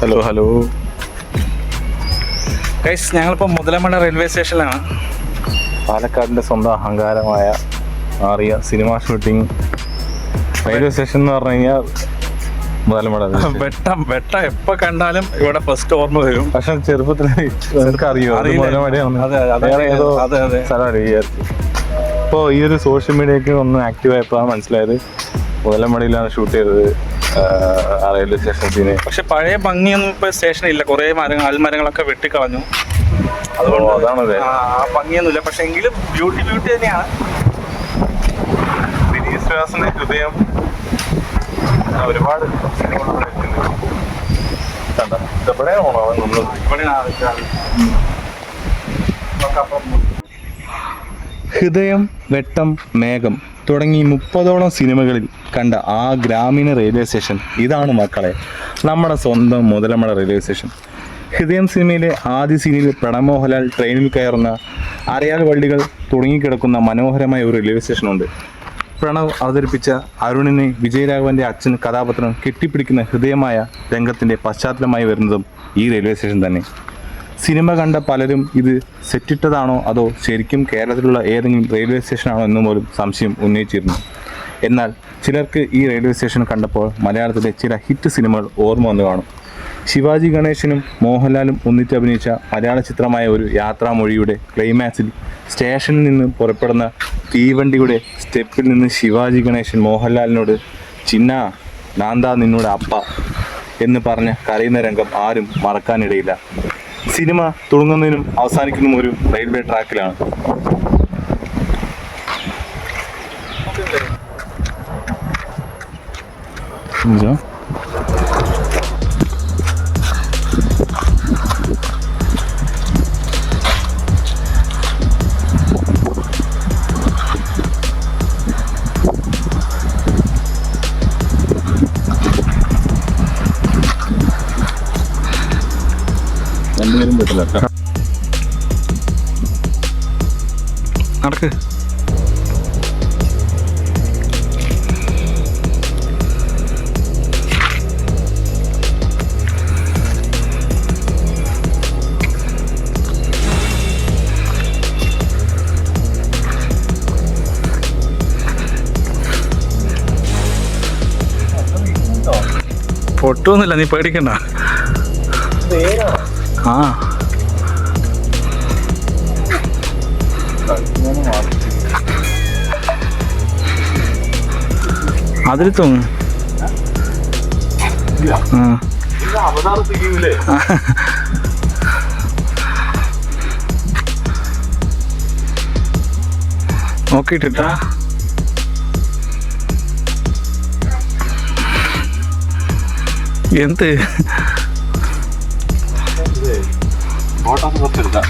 Hello guys, ഞങ്ങളിപ്പോൾ Muthalamada railway സ്റ്റേഷനിലാണ്. പാലക്കാടിൻ്റെ സ്വന്തം അഹങ്കാരമായ മാറിയ സിനിമ ഷൂട്ടിംഗ് റെയിൽവേ സ്റ്റേഷൻ എന്ന് പറഞ്ഞു കഴിഞ്ഞാൽ മുതലമട. വെട്ടം എപ്പോൾ കണ്ടാലും ഇവിടെ ഫസ്റ്റ് ഓർമ്മ വരും. പക്ഷെ ചെറുപ്പത്തിൽ നിങ്ങൾക്ക് അറിയോ മുതലമടയാണ് സ്ഥലമാണ് വിചാരിച്ചു. ഇപ്പോൾ ഈ ഒരു സോഷ്യൽ മീഡിയയ്ക്ക് ഒന്ന് ആക്റ്റീവ് ആയപ്പോഴാണ് മനസ്സിലായത് മുതലമടയിലാണ് ഷൂട്ട് ചെയ്തത് റെയിൽവേ സ്റ്റേഷൻ സീന്. പക്ഷെ പഴയ ഭംഗിയൊന്നും ഇപ്പൊ സ്റ്റേഷനില്ല. കുറെ ആൽമരങ്ങളൊക്കെ വെട്ടിക്കളഞ്ഞു. അതുകൊണ്ട് അതാണത്, ആ ഭംഗിയൊന്നുമില്ല. പക്ഷെ എങ്കിലും ബ്യൂട്ടി തന്നെയാണ്. ദിനേശ് ശ്വാസിന്റെ ഹൃദയം ഒരുപാട് ഹൃദയം, വെട്ടം, മേഘം തുടങ്ങി 30ഓളം സിനിമകളിൽ കണ്ട ആ ഗ്രാമീണ റെയിൽവേ സ്റ്റേഷൻ ഇതാണ് മക്കളെ, നമ്മുടെ സ്വന്തം മുതലമട റെയിൽവേ സ്റ്റേഷൻ. ഹൃദയം സിനിമയിലെ ആദ്യ സീനിൽ പ്രണവ് മോഹൻലാൽ ട്രെയിനിൽ കയറുന്ന അരയാൽ വള്ളികൾ തുടങ്ങിക്കിടക്കുന്ന മനോഹരമായ ഒരു റെയിൽവേ സ്റ്റേഷനുണ്ട്. പ്രണവ് അവതരിപ്പിച്ച അരുണിനെ വിജയരാഘവൻ്റെ അച്ഛൻ കഥാപാത്രം കെട്ടിപ്പിടിക്കുന്ന ഹൃദയമായ രംഗത്തിൻ്റെ പശ്ചാത്തലമായി വരുന്നതും ഈ റെയിൽവേ സ്റ്റേഷൻ തന്നെ. സിനിമ കണ്ട പലരും ഇത് സെറ്റിട്ടതാണോ അതോ ശരിക്കും കേരളത്തിലുള്ള ഏതെങ്കിലും റെയിൽവേ സ്റ്റേഷനാണോ എന്ന് പോലും സംശയം ഉന്നയിച്ചിരുന്നു. എന്നാൽ ചിലർക്ക് ഈ റെയിൽവേ സ്റ്റേഷൻ കണ്ടപ്പോൾ മലയാളത്തിലെ ചില ഹിറ്റ് സിനിമകൾ ഓർമ്മ വന്നു കാണും. ശിവാജി ഗണേശനും മോഹൻലാലും ഒന്നിച്ച് അഭിനയിച്ച മലയാള ചിത്രമായ ഒരു യാത്രാമൊഴിയുടെ ക്ലൈമാക്സിൽ സ്റ്റേഷനിൽ നിന്ന് പുറപ്പെടുന്ന തീവണ്ടിയുടെ സ്റ്റെപ്പിൽ നിന്ന് ശിവാജി ഗണേശൻ മോഹൻലാലിനോട് "ചിന്ന നാന്താ നിന്നോട് അപ്പ" എന്ന് പറഞ്ഞ് കരയുന്ന രംഗം ആരും മറക്കാനിടയില്ല. സിനിമ തുടങ്ങുന്നതിനും അവസാനിക്കുന്നതും ഒരു റെയിൽവേ ട്രാക്കിലാണ്. രണ്ടുപേരും പറ്റില്ല. നടക്ക്. പൊട്ടൊന്നുമില്ല, നീ പേടിക്കണ്ട. ആ അതിൽ തോന്നു. നോക്കിട്ടാ എന്ത് ഫോട്ടോസ് കുറച്ചെടുക്കാം.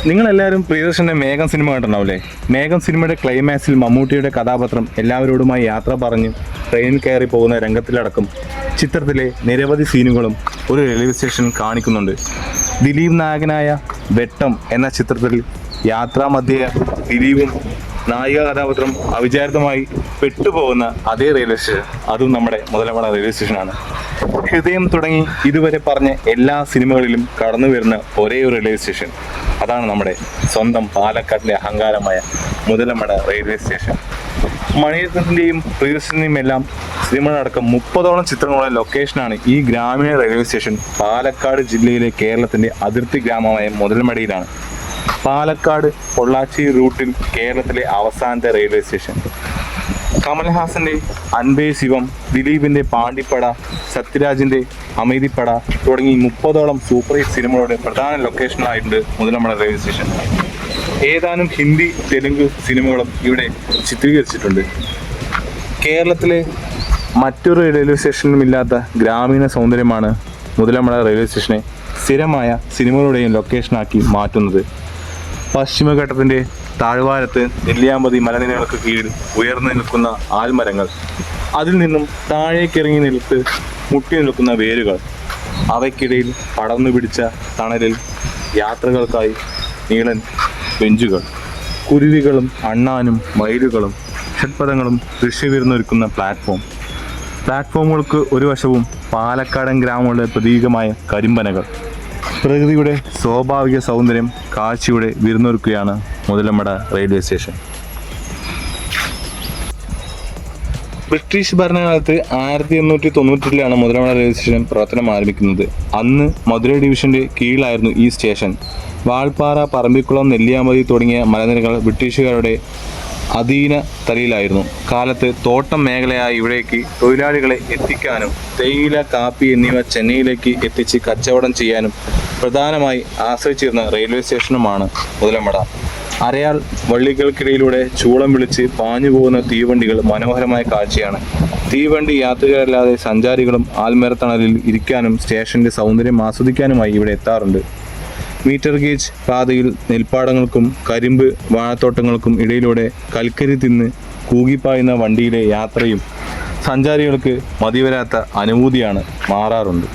നിങ്ങളെല്ലാവരും പ്രിയദർശൻ്റെ മേഘം സിനിമ കണ്ടിട്ടുണ്ടാവില്ലേ? മേഘം സിനിമയുടെ ക്ലൈമാക്സിൽ മമ്മൂട്ടിയുടെ കഥാപാത്രം എല്ലാവരോടുമായി യാത്ര പറഞ്ഞ് ട്രെയിനിൽ കയറി പോകുന്ന രംഗത്തിലടക്കം ചിത്രത്തിലെ നിരവധി സീനുകളും ഒരു റെയിൽവേ സ്റ്റേഷൻ കാണിക്കുന്നുണ്ട്. ദിലീപ് നായകനായ വെട്ടം എന്ന ചിത്രത്തിൽ യാത്രാമധ്യേ ദിലീപും നായിക കഥാപാത്രം അവിചാരിതമായി പെട്ടുപോകുന്ന അതേ റെയിൽവേ സ്റ്റേഷൻ, അതും നമ്മുടെ മുതലമട റെയിൽവേ സ്റ്റേഷനാണ്. ഹൃദയം തുടങ്ങി ഇതുവരെ പറഞ്ഞ എല്ലാ സിനിമകളിലും കടന്നു വരുന്ന ഒരേ ഒരു റെയിൽവേ സ്റ്റേഷൻ, അതാണ് നമ്മുടെ സ്വന്തം പാലക്കാടിൻ്റെ അഹങ്കാരമായ മുതലമട റെയിൽവേ സ്റ്റേഷൻ. മണിരത്നത്തിൻ്റെയും പ്രിയദർശൻ്റെയും എല്ലാം സിനിമകളടക്കം 30ഓളം ചിത്രങ്ങളുടെ ലൊക്കേഷനാണ് ഈ ഗ്രാമീണ റെയിൽവേ സ്റ്റേഷൻ. പാലക്കാട് ജില്ലയിലെ കേരളത്തിൻ്റെ അതിർത്തി ഗ്രാമമായ മുതലമടയിലാണ്. പാലക്കാട് പൊള്ളാച്ചി റൂട്ടിൽ കേരളത്തിലെ അവസാനത്തെ റെയിൽവേ സ്റ്റേഷൻ. കമൽഹാസന്റെ അൻപേ ശിവം, ദിലീപിന്റെ പാണ്ടിപ്പട, സത്യരാജിന്റെ അമേദിപ്പട തുടങ്ങി 30ഓളം സൂപ്പർ ഹിറ്റ് സിനിമകളുടെ പ്രധാന ലൊക്കേഷനായിട്ടുണ്ട് മുതലമട റെയിൽവേ സ്റ്റേഷൻ. ഏതാനും ഹിന്ദി, തെലുങ്ക് സിനിമകളും ഇവിടെ ചിത്രീകരിച്ചിട്ടുണ്ട്. കേരളത്തിലെ മറ്റൊരു റെയിൽവേ സ്റ്റേഷനിലും ഇല്ലാത്ത ഗ്രാമീണ സൗന്ദര്യമാണ് മുതലമട റെയിൽവേ സ്റ്റേഷനെ സ്ഥിരമായ സിനിമകളുടെയും ലൊക്കേഷനാക്കി മാറ്റുന്നത്. പശ്ചിമഘട്ടത്തിൻ്റെ താഴ്വാരത്ത് നെല്ലിയാമ്പതി മലനിരകൾക്ക് കീഴിൽ ഉയർന്നു നിൽക്കുന്ന ആൽമരങ്ങൾ, അതിൽ നിന്നും താഴേക്കിറങ്ങി നിൽത്ത് മുട്ടി നിൽക്കുന്ന വേരുകൾ, അവയ്ക്കിടയിൽ പടർന്നു പിടിച്ച തണലിൽ യാത്രകൾക്കായി നീളൻ ബെഞ്ചുകൾ, കുരുവികളും അണ്ണാനും മയിലുകളും ഷഡ്പഥങ്ങളും ദൃശ്യവിരുന്നൊരുക്കുന്ന പ്ലാറ്റ്ഫോമുകൾക്ക് ഒരു വശവും പാലക്കാടൻ ഗ്രാമങ്ങളുടെ പ്രതീകമായ കരിമ്പനകൾ. പ്രകൃതിയുടെ സ്വാഭാവിക സൗന്ദര്യം കാഴ്ചയുടെ വിരുന്നൊരുക്കുകയാണ് മുതലമട റെയിൽവേ സ്റ്റേഷൻ. ബ്രിട്ടീഷ് ഭരണകാലത്ത് 1892 മുതലമട റെയിൽവേ സ്റ്റേഷൻ പ്രവർത്തനം ആരംഭിക്കുന്നത്. അന്ന് മധുരൈ ഡിവിഷന്റെ കീഴിലായിരുന്നു ഈ സ്റ്റേഷൻ. വാൾപ്പാറ, പറമ്പിക്കുളം, നെല്ലിയാമ്പതി തുടങ്ങിയ മലനിരകൾ ബ്രിട്ടീഷുകാരുടെ അധീന തലയിലായിരുന്നു. കാലത്ത് തോട്ടം മേഖലയായി ഇവിടേക്ക് തൊഴിലാളികളെ എത്തിക്കാനും തേയില, കാപ്പി എന്നിവ ചെന്നൈയിലേക്ക് എത്തിച്ച് കച്ചവടം ചെയ്യാനും പ്രധാനമായി ആശ്രയിച്ചിരുന്ന റെയിൽവേ സ്റ്റേഷനുമാണ് മുതലമട. അരയാൽ വള്ളികൾക്കിടയിലൂടെ ചൂളം വിളിച്ച് പാഞ്ഞു പോകുന്ന തീവണ്ടികൾ മനോഹരമായ കാഴ്ചയാണ്. തീവണ്ടി യാത്രികരല്ലാതെ സഞ്ചാരികളും ആൽമരത്തണലിൽ ഇരിക്കാനും സ്റ്റേഷന്റെ സൗന്ദര്യം ആസ്വദിക്കാനുമായി ഇവിടെ എത്താറുണ്ട്. മീറ്റർ ഗേജ് പാതയിൽ നെൽപ്പാടങ്ങൾക്കും കരിമ്പ് വാഴത്തോട്ടങ്ങൾക്കും ഇടയിലൂടെ കൽക്കരി തിന്ന് കൂകിപ്പായുന്ന വണ്ടിയിലെ യാത്രയും സഞ്ചാരികൾക്ക് മതിവരാത്ത അനുഭൂതിയാണ് മാറാറുണ്ട്.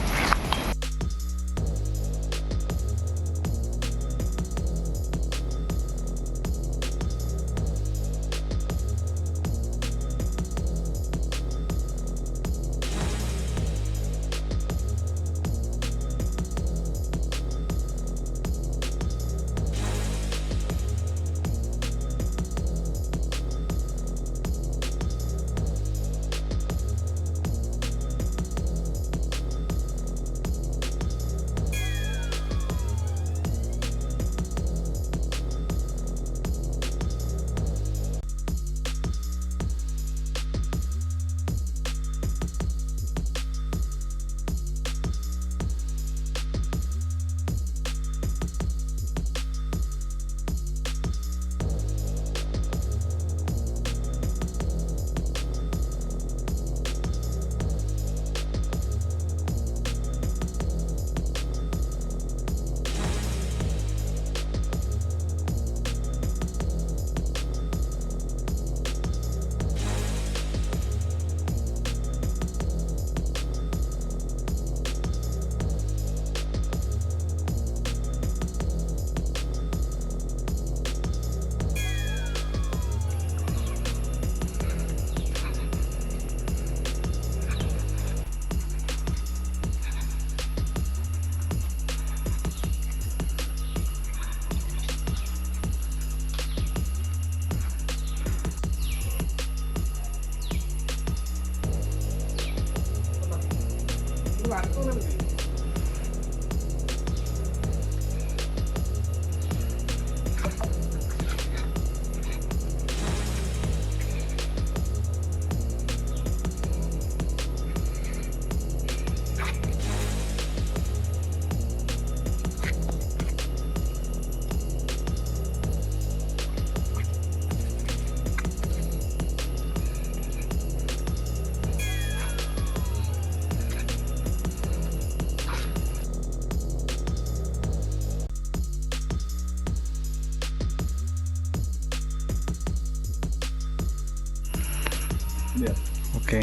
ഓക്കെ.